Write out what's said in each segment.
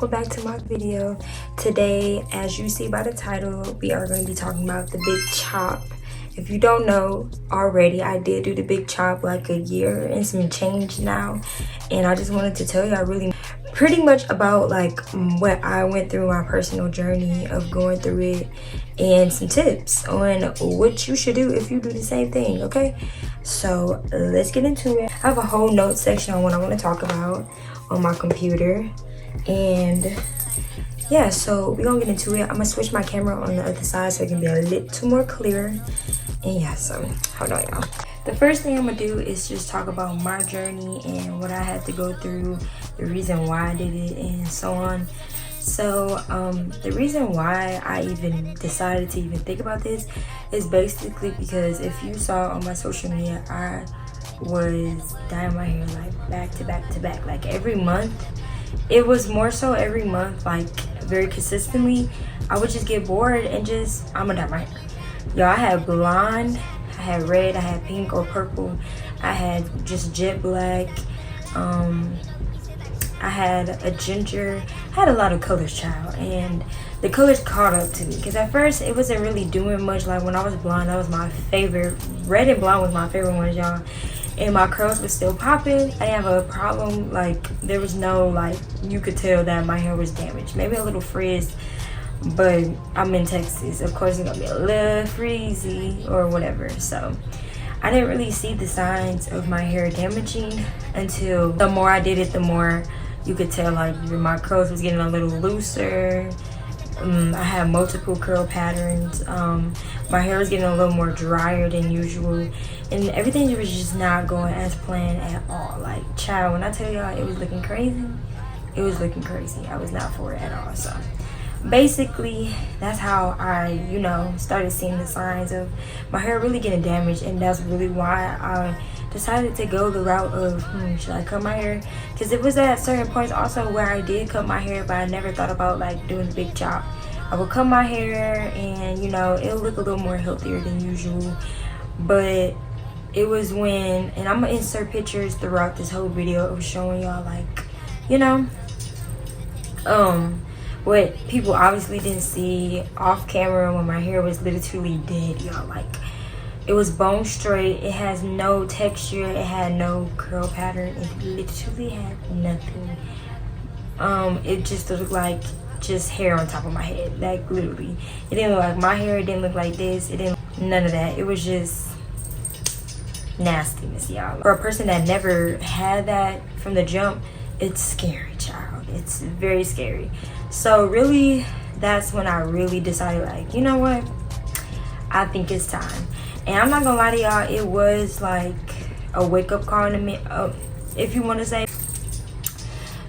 welcome back to my video. Today, as you see by the title, we are going to be talking about the big chop. If you don't know already, I did do the big chop like a year and some change now, and I just wanted to tell y'all really pretty much about like what I went through, my personal journey of going through it, and some tips on what you should do if you do the same thing. Okay, so let's get into it. I have a whole note section on what I want to talk about on my computer, and yeah, so we're gonna get into it. I'm gonna switch my camera on the other side so it can be a little more clear. And yeah, so hold on, y'all. The first thing I'm gonna do is just talk about my journey and what I had to go through, the reason why I did it, and so on. So the reason why I even decided to even think about this is basically because if you saw on my social media, I was dyeing my hair like back to back to back, like every month. It was more so every month, like very consistently. I would just get bored and just, I'm gonna dye my hair. Y'all, I had blonde, I had red, I had pink or purple, I had just jet black, I had a ginger, I had a lot of colors, child, and the colors caught up to me because at first it wasn't really doing much. Like when I was blonde, that was my favorite. Red and blonde was my favorite ones, y'all, and my curls was still popping. I didn't have a problem, like there was no, like, you could tell that my hair was damaged, maybe a little frizzed, but I'm in Texas, of course it's gonna be a little frizzy or whatever. So I didn't really see the signs of my hair damaging until the more I did it, the more you could tell, like my curls was getting a little looser. I had multiple curl patterns. My hair was getting a little more drier than usual, and everything was just not going as planned at all. Like, child, when I tell y'all it was looking crazy, it was looking crazy. I was not for it at all. So basically that's how I, you know, started seeing the signs of my hair really getting damaged, and that's really why I decided to go the route of should I cut my hair, because it was at certain points also where I did cut my hair, but I never thought about like doing the big chop. I would cut my hair and, you know, it'll look a little more healthier than usual, but it was when, and I'm gonna insert pictures throughout this whole video of showing y'all, like, you know, what people obviously didn't see off camera when my hair was literally dead, y'all. Like, it was bone straight, it has no texture, it had no curl pattern, it literally had nothing. It just looked like just hair on top of my head, like literally. It didn't look like my hair, it didn't look like this, it didn't, none of that. It was just nastiness, y'all. For a person that never had that from the jump, it's scary, child. It's very scary. So really, that's when I really decided, like, you know what, I think it's time. And I'm not gonna lie to y'all, it was like a wake-up call to me, if you want to say.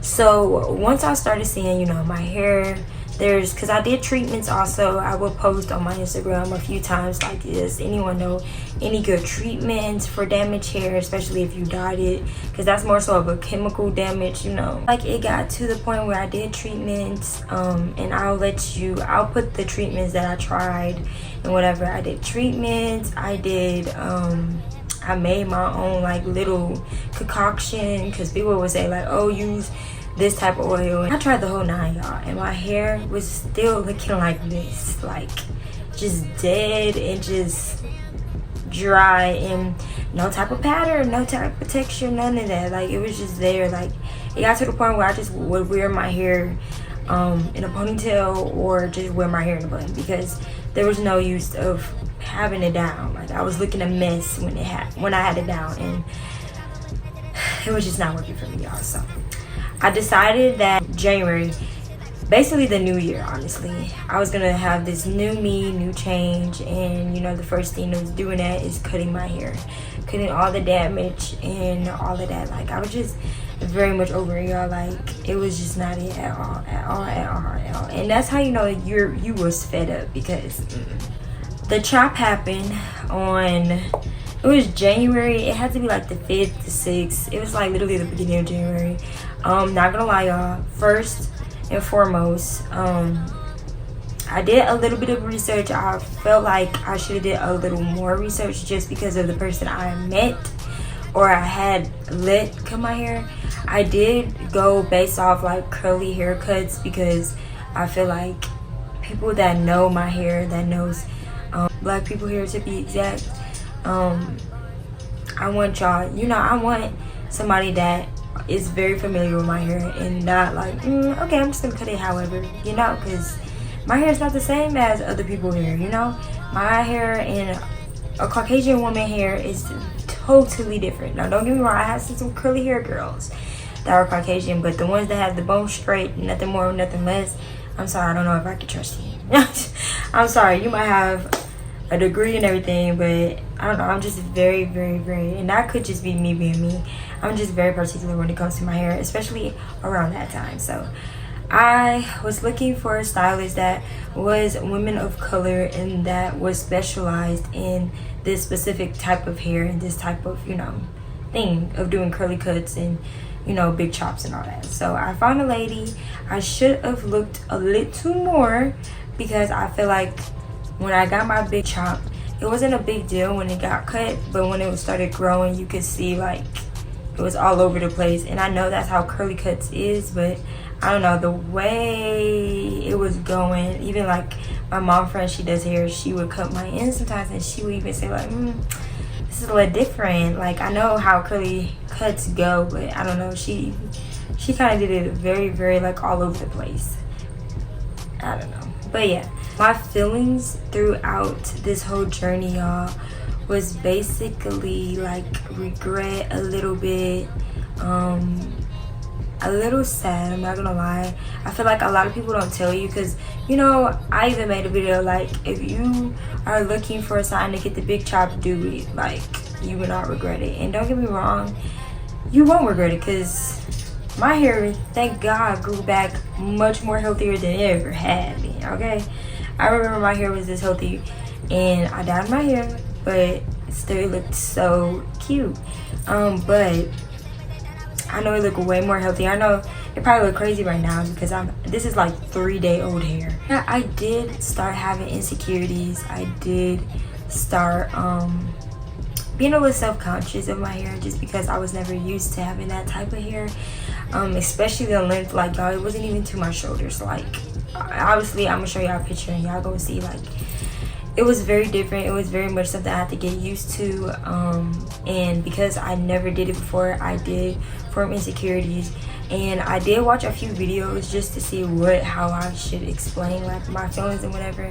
So once I started seeing, you know, my hair, there's, because I did treatments also. I will post on my Instagram a few times like, does anyone know any good treatments for damaged hair, especially if you dyed it, because that's more so of a chemical damage, you know. Like, it got to the point where I did treatments, and I'll put the treatments that I tried and whatever. I did treatments, I did I made my own like little concoction, because people would say like, oh, use this type of oil. I tried the whole 9, y'all, and my hair was still looking like this, like just dead and just dry, and no type of pattern, no type of texture, none of that. Like, it was just there. Like, it got to the point where I just would wear my hair in a ponytail, or just wear my hair in a bun, because there was no use of having it down. Like, I was looking a mess when I had it down, and it was just not working for me, y'all. So I decided that January, basically the new year, honestly, I was gonna have this new me, new change. And, you know, the first thing that was doing that is cutting my hair, cutting all the damage and all of that. Like, I was just very much over it, y'all. Like, it was just not it at all, at all, at all, at all. And that's how you know you was fed up, because the chop happened on, it was January. It had to be like the 5th to 6th. It was like literally the beginning of January. Not gonna lie, y'all, first and foremost, I did a little bit of research. I felt like I should have did a little more research, just because of the person I met or I had let cut my hair, I did go based off like curly haircuts, because I feel like people that know my hair, that knows black people hair to be exact, I want y'all, you know, I want somebody that is very familiar with my hair and not like, okay, I'm just gonna cut it however, you know, because my hair is not the same as other people's hair, you know. My hair and a Caucasian woman hair is totally different. Now, don't get me wrong, I have some curly hair girls that are Caucasian, but the ones that have the bone straight, nothing more, nothing less, I'm sorry, I don't know if I can trust you. I'm sorry, you might have a degree and everything, but I don't know, I'm just very, and that could just be me being me, I'm just very particular when it comes to my hair, especially around that time. So I was looking for a stylist that was women of color and that was specialized in this specific type of hair and this type of, you know, thing of doing curly cuts and, you know, big chops and all that. So I found a lady. I should have looked a little more, because I feel like when I got my big chop, it wasn't a big deal when it got cut, but when it started growing, you could see like it was all over the place. And I know that's how curly cuts is, but I don't know, the way it was going, even like my mom friend, she does hair, she would cut my ends sometimes, and she would even say like, this is a little different. Like, I know how curly cuts go, but I don't know, she kind of did it very like all over the place. I don't know, but yeah, my feelings throughout this whole journey, y'all, was basically like regret, a little bit, a little sad, I'm not gonna lie. I feel like a lot of people don't tell you, because, you know, I even made a video like, if you are looking for a sign to get the big chop, do it. Like, you will not regret it. And don't get me wrong, you won't regret it, because my hair, thank God, grew back much more healthier than it ever had been, okay? I remember my hair was this healthy, and I dyed my hair, but still it looked so cute. But I know it look way more healthy. I know it probably look crazy right now, because this is like 3-day-old hair. Yeah, I did start having insecurities. I did start being a little self-conscious of my hair, just because I was never used to having that type of hair, especially the length. Like, y'all, it wasn't even to my shoulders. Like, obviously I'm gonna show y'all a picture and y'all gonna see, like, it was very different. It was very much something I had to get used to, and because I never did it before, I did form insecurities. And I did watch a few videos just to see how I should explain like my feelings and whatever,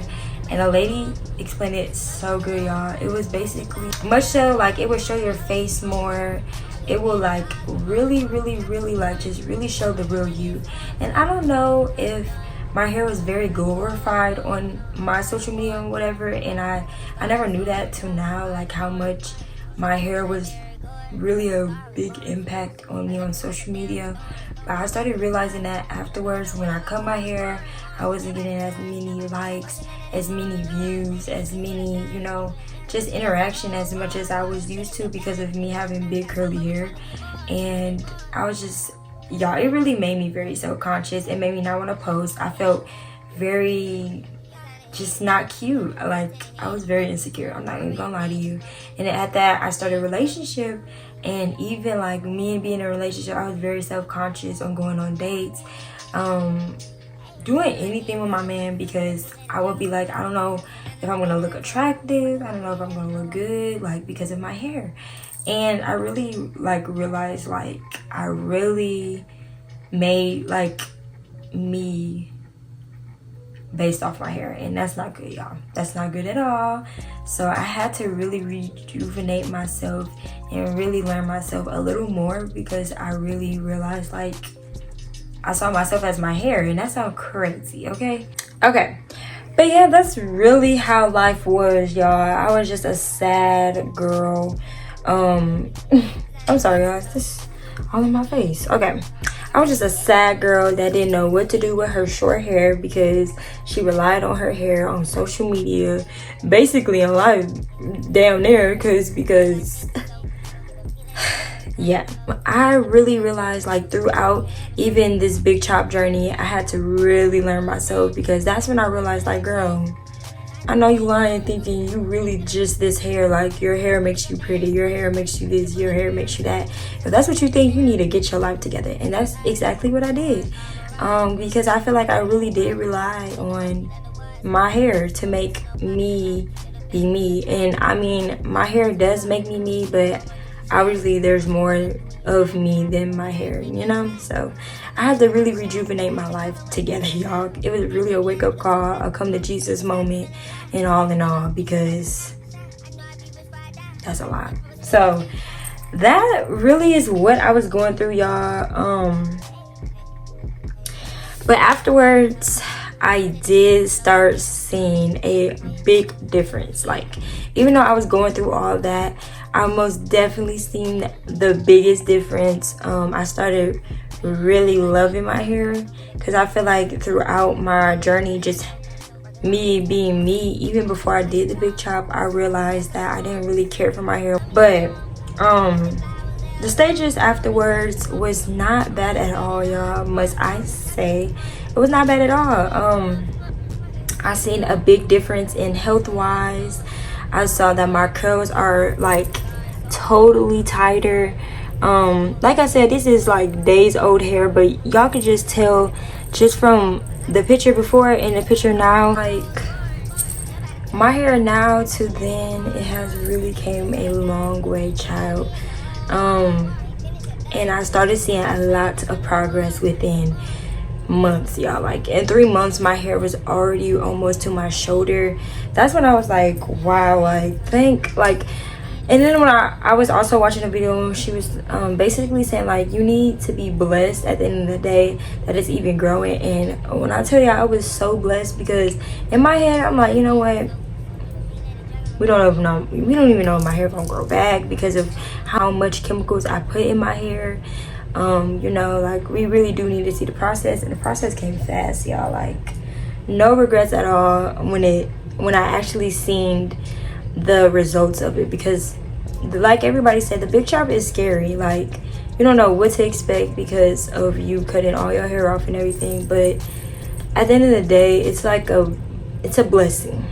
and a lady explained it so good, y'all. It was basically much so like it would show your face more. It will like really like just really show the real you. And I don't know if my hair was very glorified on my social media and whatever, and I never knew that till now, like how much my hair was really a big impact on me on social media. But I started realizing that afterwards, when I cut my hair, I wasn't getting as many likes, as many views, as many, you know, just interaction as much as I was used to, because of me having big curly hair. And I was just, y'all, it really made me very self-conscious. It made me not want to post. I felt very just not cute. Like, I was very insecure, I'm not even gonna lie to you. And at that, I started a relationship, and even like me being in a relationship, I was very self-conscious on going on dates, doing anything with my man, because I would be like, I don't know if I'm gonna look attractive, I don't know if I'm gonna look good, like, because of my hair. And I really like realized like I really made like me based off my hair, and that's not good, y'all. That's not good at all. So I had to really rejuvenate myself and really learn myself a little more, because I really realized like I saw myself as my hair, and that sounds crazy. Okay, but yeah, that's really how life was, y'all. I was just a sad girl. I'm sorry, guys, this all in my face. Okay, I was just a sad girl that didn't know what to do with her short hair, because she relied on her hair on social media, basically in life down there, because yeah, I really realized like throughout even this big chop journey, I had to really learn myself, because that's when I realized like, girl, I know you lying thinking you really just this hair, like your hair makes you pretty, your hair makes you this, your hair makes you that. If that's what you think, you need to get your life together. And that's exactly what I did. Because I feel like I really did rely on my hair to make me be me. And I mean, my hair does make me, but obviously there's more of me than my hair, you know? So I had to really rejuvenate my life together, y'all. It was really a wake-up call, a come to Jesus moment, and all in all, because that's a lot. So that really is what I was going through, y'all. But afterwards, I did start seeing a big difference. Like, even though I was going through all that, I most definitely seen the biggest difference. I started really loving my hair, because I feel like throughout my journey, just me being me, even before I did the big chop, I realized that I didn't really care for my hair. But the stages afterwards was not bad at all, y'all. Must I say, it was not bad at all. I seen a big difference in health wise. I saw that my curls are like totally tighter. Like I said, this is like days old hair, but y'all could just tell just from the picture before and the picture now, like my hair now to then, it has really came a long way, child. And I started seeing a lot of progress within months, y'all. Like in 3 months, my hair was already almost to my shoulder. That's when I was like, wow, I think like. And then when I was also watching a video, she was basically saying like, you need to be blessed at the end of the day that it's even growing. And when I tell you, I was so blessed, because in my head I'm like, you know what, we don't even know if my hair gonna grow back because of how much chemicals I put in my hair. You know, like we really do need to see the process, and the process came fast, y'all. Like no regrets at all when I actually seen the results of it, because like everybody said, the big chop is scary. Like you don't know what to expect because of you cutting all your hair off and everything, but at the end of the day, it's like it's a blessing.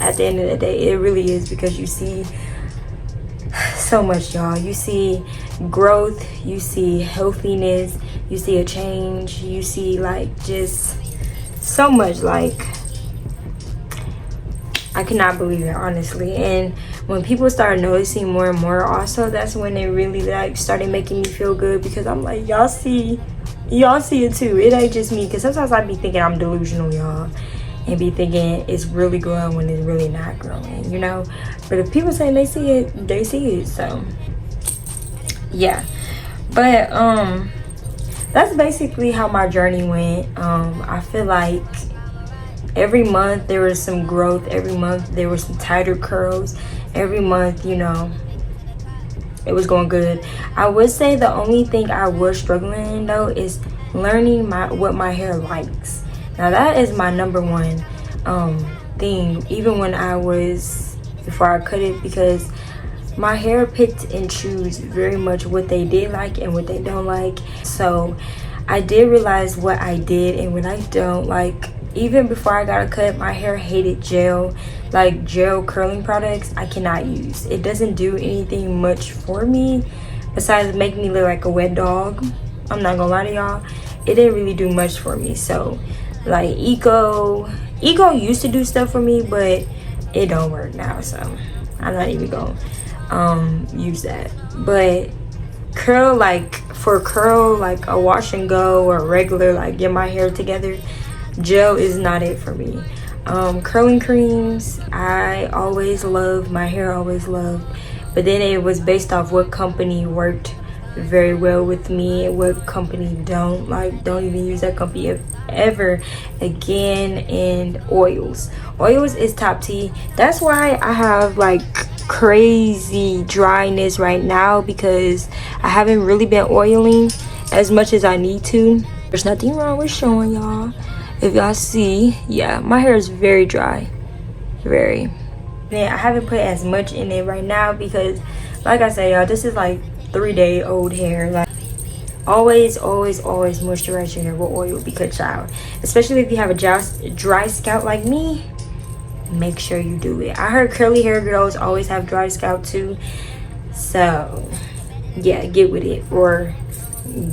At the end of the day, it really is, because you see so much, y'all. You see growth, you see healthiness, you see a change, you see like just so much. Like I cannot believe it, honestly. And when people start noticing more and more also, that's when they really like started making me feel good, because I'm like, y'all see it too. It ain't just me, because sometimes I be thinking I'm delusional, y'all, and be thinking it's really growing when it's really not growing, you know. But if people say they see it, they see it. So yeah. But that's basically how my journey went. I feel like every month there was some growth, every month there was some tighter curls, every month, you know, it was going good. I would say the only thing I was struggling in though is learning what my hair likes. Now that is my number one thing, even when before I cut it, because my hair picked and choose very much what they did like and what they don't like. So I did realize what I did and what I don't like. Even before I got a cut, my hair hated gel, like gel curling products. I cannot use. It doesn't do anything much for me besides make me look like a wet dog. I'm not gonna lie to y'all, it didn't really do much for me. So like Eco used to do stuff for me, but it don't work now, so I'm not even gonna use that. But curl, like a wash and go or regular, like get my hair together, gel is not it for me. Curling creams, I always loved, my hair always loved, but then it was based off what company worked very well with me and what company don't. Like, don't even use that company ever again. And oils is top T. That's why I have like crazy dryness right now, because I haven't really been oiling as much as I need to. There's nothing wrong with showing y'all. If y'all see, yeah, my hair is very dry, very. Yeah, I haven't put as much in it right now because, like I said, y'all, this is like 3-day-old hair. Like, always moisturize your hair with oil, because child, especially if you have a dry scalp like me, make sure you do it. I heard curly hair girls always have dry scalp too, so yeah, get with it or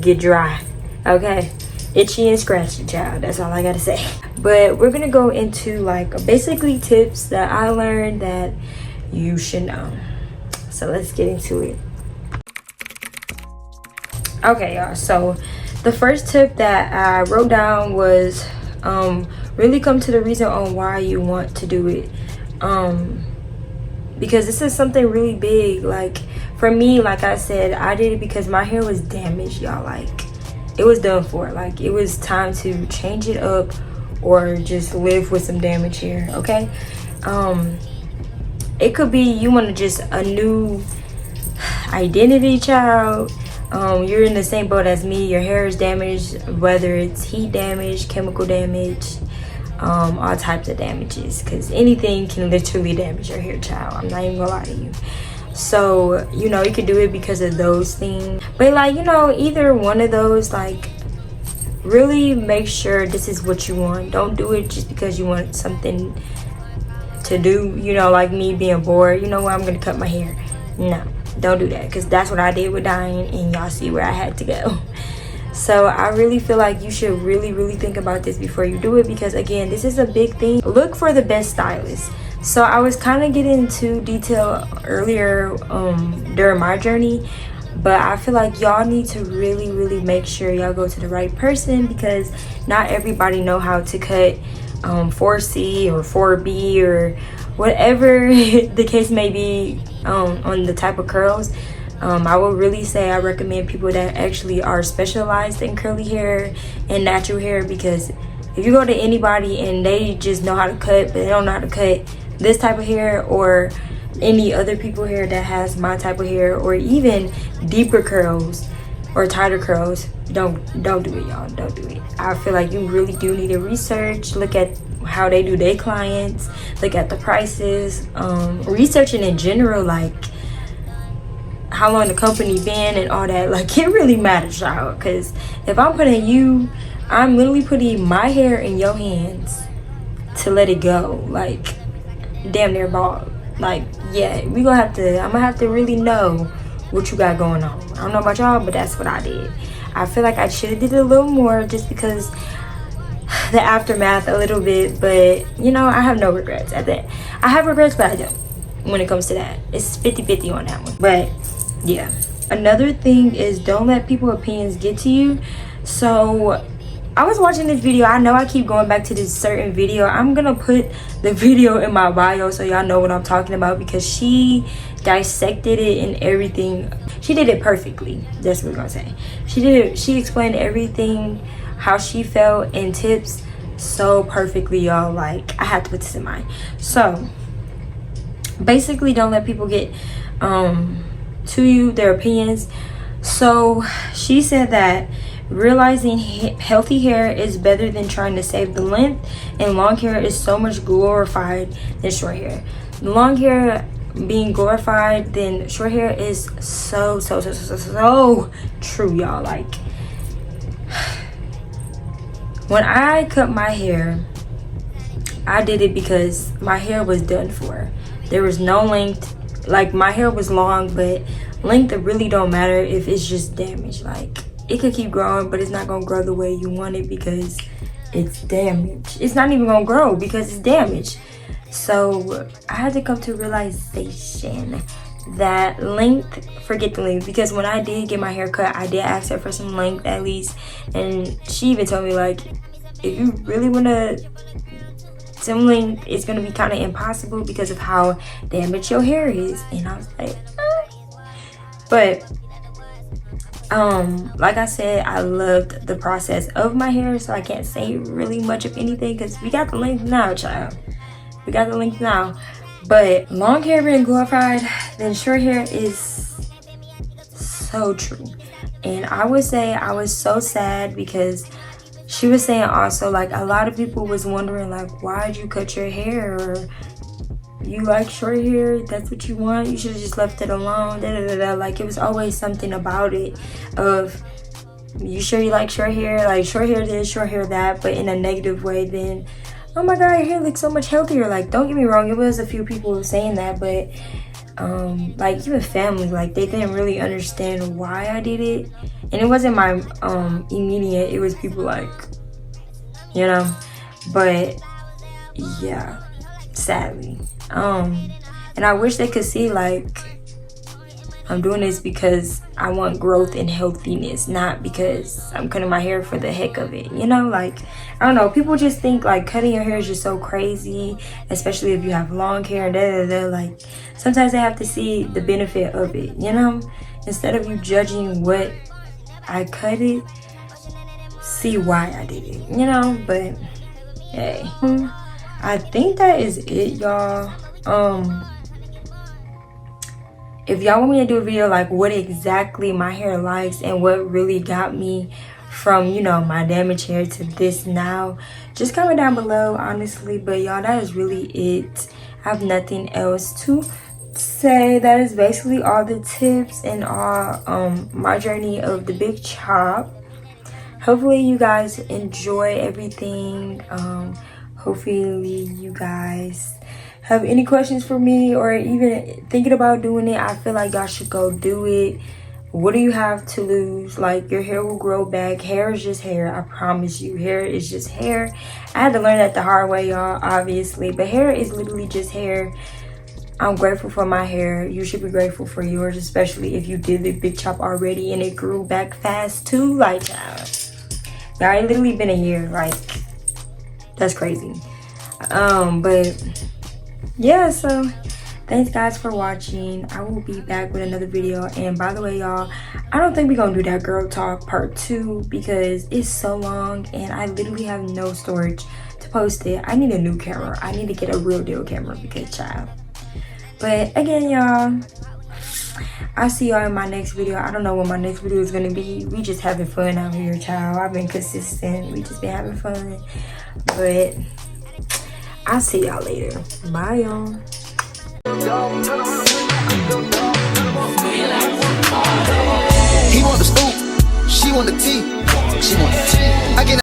get dry, okay? Itchy and scratchy, child. That's all I gotta say. But we're gonna go into like basically tips that I learned that you should know. So let's get into it. Okay, y'all, so the first tip that I wrote down was really come to the reason on why you want to do it, because this is something really big. Like for me, like I said, I did it because my hair was damaged, y'all. Like it was done for. Like it was time to change it up or just live with some damaged hair, okay? It could be you want to just a new identity, child. You're in the same boat as me. Your hair is damaged, whether it's heat damage, chemical damage, all types of damages, because anything can literally damage your hair, child. I'm not even gonna lie to you. So you know, you could do it because of those things, but like, you know, either one of those, like really make sure this is what you want. Don't do it just because you want something to do, you know, like me being bored, you know what, I'm gonna cut my hair. No, don't do that, because that's what I did with dyeing, and y'all see where I had to go. So I really feel like you should really think about this before you do it, because again, this is a big thing. Look for the best stylist. So I was kind of getting into detail earlier during my journey, but I feel like y'all need to really make sure y'all go to the right person, because not everybody know how to cut 4C or 4B or whatever the case may be on the type of curls. I would really say I recommend people that actually are specialized in curly hair and natural hair, because if you go to anybody and they just know how to cut but they don't know how to cut this type of hair, or any other people hair that has my type of hair, or even deeper curls or tighter curls, don't do it, y'all. Don't do it. I feel like you really do need to research, look at how they do their clients, look at the prices, researching in general, like how long the company been and all that. Like it really matters, y'all, because if I'm literally putting my hair in your hands to let it go, like damn near bald. Like yeah, I'm gonna have to really know what you got going on. I don't know about y'all, but that's what I did. I feel like I should have did it a little more, just because the aftermath a little bit, but you know, I have no regrets at that. I have regrets, but I don't when it comes to that. It's 50-50 on that one. But yeah, another thing is don't let people's opinions get to you. So I was watching this video. I know I keep going back to this certain video. I'm gonna put the video in my bio so y'all know what I'm talking about, because she dissected it and everything. She did it perfectly. That's what we're gonna say. She explained everything, how she felt, and tips so perfectly, y'all. Like I had to put this in mind. So basically, don't let people get to you, their opinions. So she said that realizing healthy hair is better than trying to save the length, and long hair is so much glorified than short hair. Long hair being glorified than short hair is so true, y'all. Like when I cut my hair, I did it because my hair was done for. There was no length. Like my hair was long, but length really don't matter if it's just damaged. Like it could keep growing, but it's not gonna grow the way you want it because it's damaged. It's not even gonna grow because it's damaged. So I had to come to realization that length, forget the length, because when I did get my hair cut, I did ask her for some length at least, and she even told me, like, if you really want to some length, it's gonna be kind of impossible because of how damaged your hair is. And I was like, but like I said, I loved the process of my hair, so I can't say really much of anything because we got the length now, child. We got the length now. But long hair being glorified than short hair is so true. And I would say I was so sad because she was saying also, like, a lot of people was wondering, like, why'd you cut your hair? Or you like short hair, that's what you want, you should have just left it alone, da, da, da, da. Like, it was always something about it of, you sure you like short hair? Like, short hair this, short hair that, but in a negative way. Then oh my god, your hair looks so much healthier. Like, don't get me wrong, it was a few people saying that, but like even family, like they didn't really understand why I did it. And it wasn't my immediate, it was people like, you know. But yeah, sadly, and I wish they could see, like, I'm doing this because I want growth and healthiness, not because I'm cutting my hair for the heck of it, you know. Like, I don't know, people just think like cutting your hair is just so crazy, especially if you have long hair and da. Like, sometimes they have to see the benefit of it, you know. Instead of you judging what I cut it, see why I did it, you know. But hey, I think that is it, y'all. If y'all want me to do a video like what exactly my hair likes and what really got me from, you know, my damaged hair to this now, just comment down below, honestly. But y'all, that is really it. I have nothing else to say. That is basically all the tips and all my journey of the big chop. Hopefully you guys enjoy everything. Hopefully you guys have any questions for me or even thinking about doing it. I feel like y'all should go do it. What do you have to lose? Like, your hair will grow back. Hair is just hair. I promise you, hair is just hair. I had to learn that the hard way, y'all, obviously, but hair is literally just hair. I'm grateful for my hair. You should be grateful for yours, especially if you did the big chop already and it grew back fast too. Like, child, y'all, it literally been a year. Like, that's crazy. But yeah, so thanks guys for watching. I will be back with another video. And by the way, y'all, I don't think we're gonna do that girl talk part 2 because it's so long and I literally have no storage to post it. I need a new camera. I need to get a real deal camera because, child. But again, y'all, I'll see y'all in my next video. I don't know what my next video is gonna be. We just having fun out here, child. I've been consistent. We just been having fun. But I'll see y'all later. Bye, y'all.